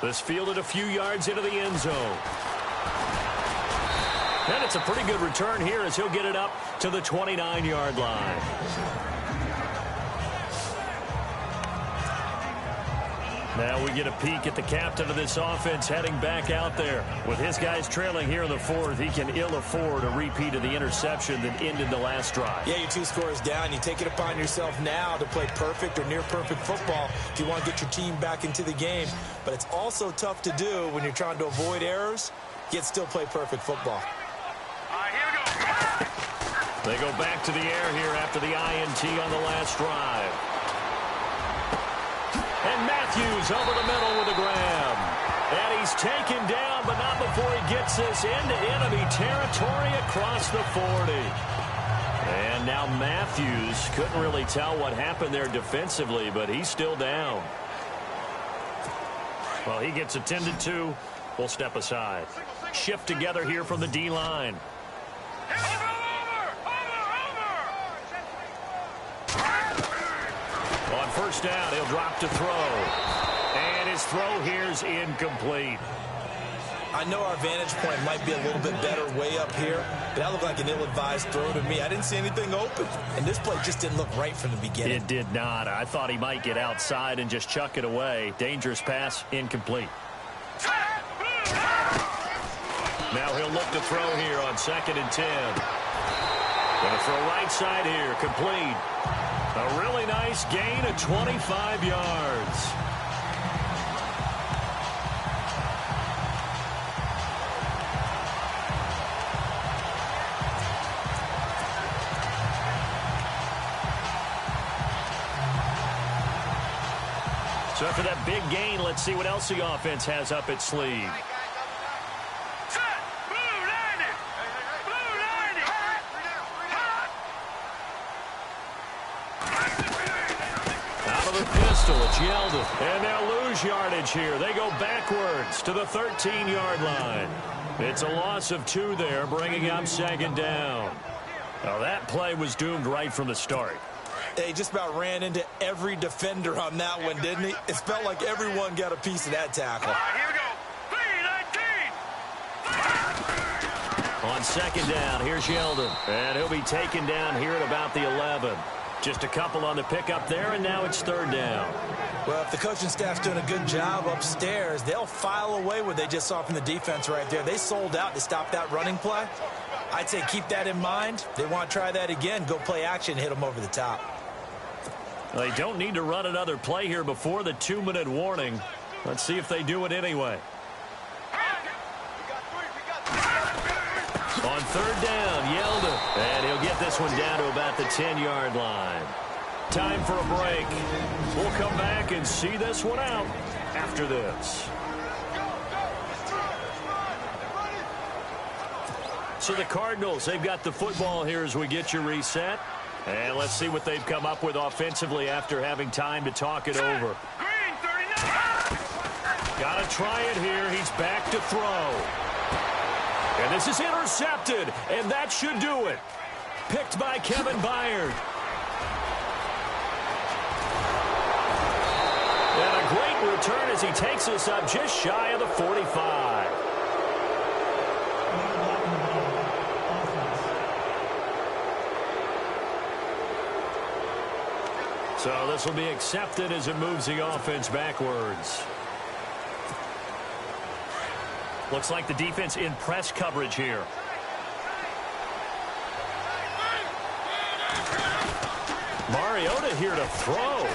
This fielded a few yards into the end zone. And it's a pretty good return here as he'll get it up to the 29-yard line. Now we get a peek at the captain of this offense heading back out there. With his guys trailing here in the 4th, he can ill afford a repeat of the interception that ended the last drive. Yeah, you're 2 scores down. You take it upon yourself now to play perfect or near-perfect football if you want to get your team back into the game. But it's also tough to do when you're trying to avoid errors, yet still play perfect football. They go back to the air here after the INT on the last drive. And Matthews over the middle with a grab. And he's taken down, but not before he gets this into enemy territory across the 40. And now Matthews couldn't really tell what happened there defensively, but he's still down. Well, he gets attended to. We'll step aside. Shift together here from the D-line. On first down, he'll drop to throw. And his throw here's incomplete. I know our vantage point might be a little bit better way up here, but that looked like an ill-advised throw to me. I didn't see anything open, and this play just didn't look right from the beginning. It did not. I thought he might get outside and just chuck it away. Dangerous pass, incomplete. Now he'll look to throw here on 2nd and 10. Going to throw right side here, complete. A really nice gain of 25 yards. So after that big gain, let's see what else the offense has up its sleeve. It's Yeldon, and they'll lose yardage here. They go backwards to the 13-yard line. It's a loss of 2 there, bringing up 2nd down. Now that play was doomed right from the start. He just about ran into every defender on that one, didn't he? It felt like everyone got a piece of that tackle. Here we go. 3-19. On 2nd down, here's Yeldon, and he'll be taken down here at about the 11. Just a couple on the pickup there, and now it's 3rd down. Well, if the coaching staff's doing a good job upstairs, they'll file away what they just saw from the defense right there. They sold out to stop that running play. I'd say keep that in mind. They want to try that again. Go play action, hit them over the top. They don't need to run another play here before the 2-minute warning. Let's see if they do it anyway. On 3rd down, Yeldon, and he'll get this one down to about the 10-yard line. Time for a break. We'll come back and see this one out after this. So the Cardinals, they've got the football here as we get you reset. And let's see what they've come up with offensively after having time to talk it over. Got to try it here. He's back to throw. And this is intercepted, and that should do it. Picked by Kevin Byard. And a return as he takes us up just shy of the 45. So this will be accepted as it moves the offense backwards. Looks like the defense in press coverage here. Mariota here to throw.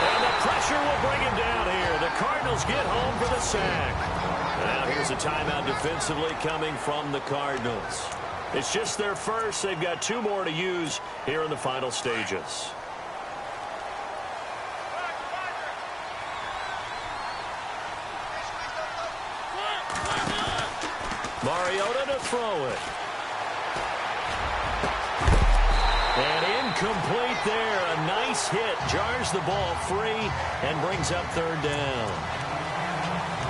And the pressure will bring him down here. The Cardinals get home for the sack. Now here's a timeout defensively coming from the Cardinals. It's just their first. They've got 2 more to use here in the final stages. Mariota to throw it. And incomplete there. A nice hit. Jars the ball free and brings up 3rd down.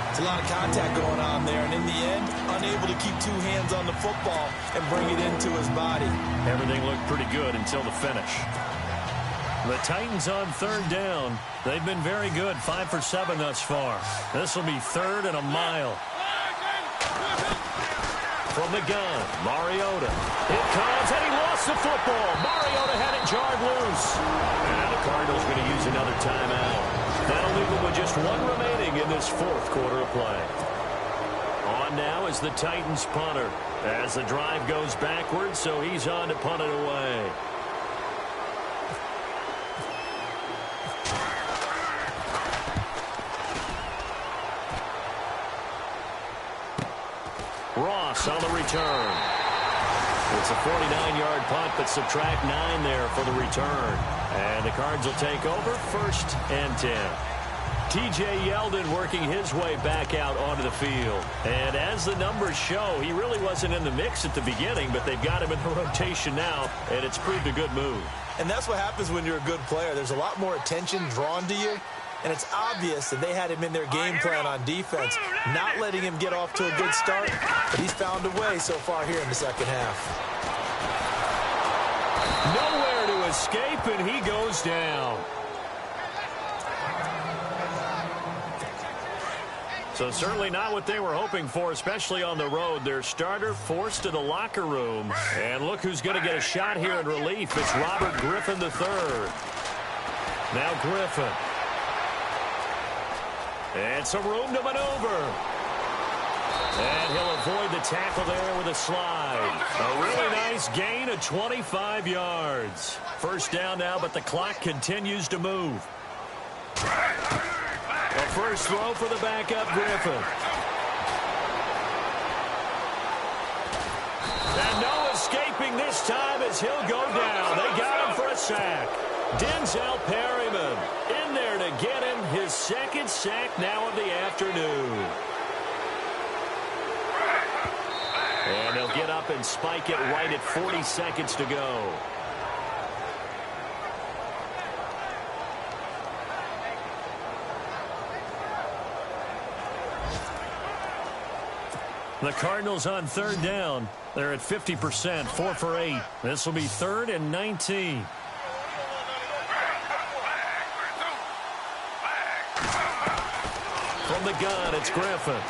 It's a lot of contact going on there, and in the end, unable to keep 2 hands on the football and bring it into his body. Everything looked pretty good until the finish. The Titans on 3rd down. They've been very good, 5 for 7 thus far. This will be 3rd and a mile. From the gun, Mariota. It comes, and he lost the football. Mariota had it jarred loose. And the Cardinals going to use another timeout. That'll leave them with just 1 remaining in this 4th quarter of play. On now is the Titans punter as the drive goes backwards, so he's on to punt it away. Ross on the return. It's a 49-yard punt, but subtract 9 there for the return. And the Cards will take over 1st and 10. T.J. Yeldon working his way back out onto the field. And as the numbers show, he really wasn't in the mix at the beginning, but they've got him in the rotation now, and it's proved a good move. And that's what happens when you're a good player. There's a lot more attention drawn to you, and it's obvious that they had him in their game plan on defense, not letting him get off to a good start, but he's found a way so far here in the 2nd half. Nowhere to escape, and he goes down. So certainly not what they were hoping for, especially on the road. Their starter forced to the locker room. And look who's going to get a shot here in relief. It's Robert Griffin III. Now Griffin. And some room to maneuver. And he'll avoid the tackle there with a slide. A really nice gain of 25 yards. 1st down now, but the clock continues to move. A first throw for the backup Griffin. And no escaping this time as he'll go down. They got him for a sack. Denzel Perryman in there to get him his 2nd sack now of the afternoon. And they'll get up and spike it right at 40 seconds to go. The Cardinals on 3rd down. They're at 50%, 4 for 8. This will be 3rd and 19. From the gun, it's Griffin.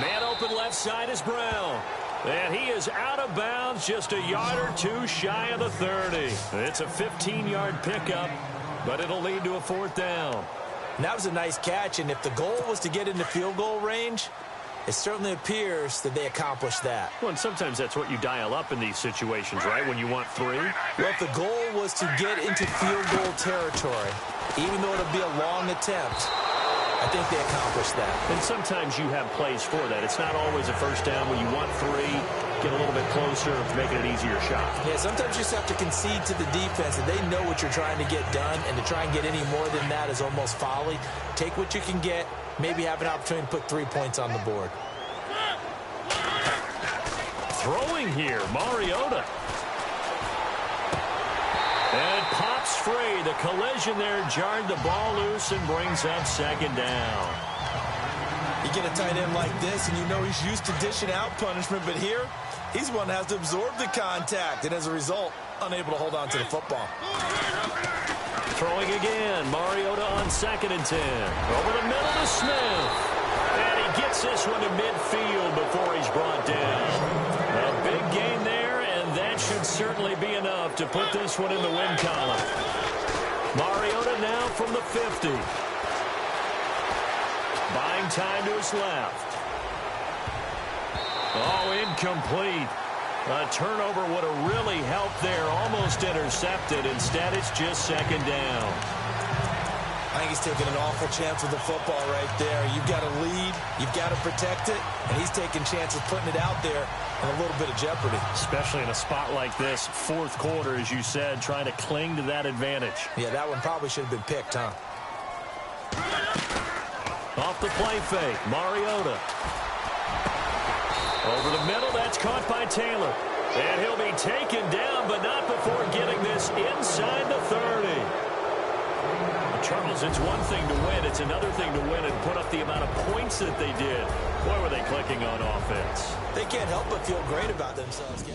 Man open left side is Brown. And he is out of bounds just a yard or 2 shy of the 30. It's a 15-yard pickup, but it'll lead to a 4th down. And that was a nice catch, and if the goal was to get into field goal range, it certainly appears that they accomplished that. Well, and sometimes that's what you dial up in these situations, right, when you want 3? Well, if the goal was to get into field goal territory, even though it'll be a long attempt, I think they accomplished that. And sometimes you have plays for that. It's not always a 1st down when you want 3, get a little bit closer, make it an easier shot. Yeah, sometimes you just have to concede to the defense that they know what you're trying to get done, and to try and get any more than that is almost folly. Take what you can get, maybe have an opportunity to put 3 points on the board. Throwing here, Mariota. And pops free. The collision there jarred the ball loose and brings up 2nd down. You get a tight end like this, and you know he's used to dishing out punishment, but here, he's one that has to absorb the contact, and as a result, unable to hold on to the football. Throwing again. Mariota on 2nd and 10. Over the middle to Smith. And he gets this one to midfield before he's brought down. A big gain there, and that should certainly be enough to put this one in the win column. Mariota now from the 50. Buying time to his left. Oh, incomplete. A turnover would have really helped there. Almost intercepted. Instead, it's just 2nd down. I think he's taking an awful chance with the football right there. You've got to lead. You've got to protect it. And he's taking chances putting it out there in a little bit of jeopardy. Especially in a spot like this, 4th quarter, as you said, trying to cling to that advantage. Yeah, that one probably should have been picked, huh? Off the play fake. Mariota. Over the middle, that's caught by Taylor. And he'll be taken down, but not before getting this inside the 30. Charles, it's one thing to win. It's another thing to win and put up the amount of points that they did. Boy, were they clicking on offense. They can't help but feel great about themselves, Ken.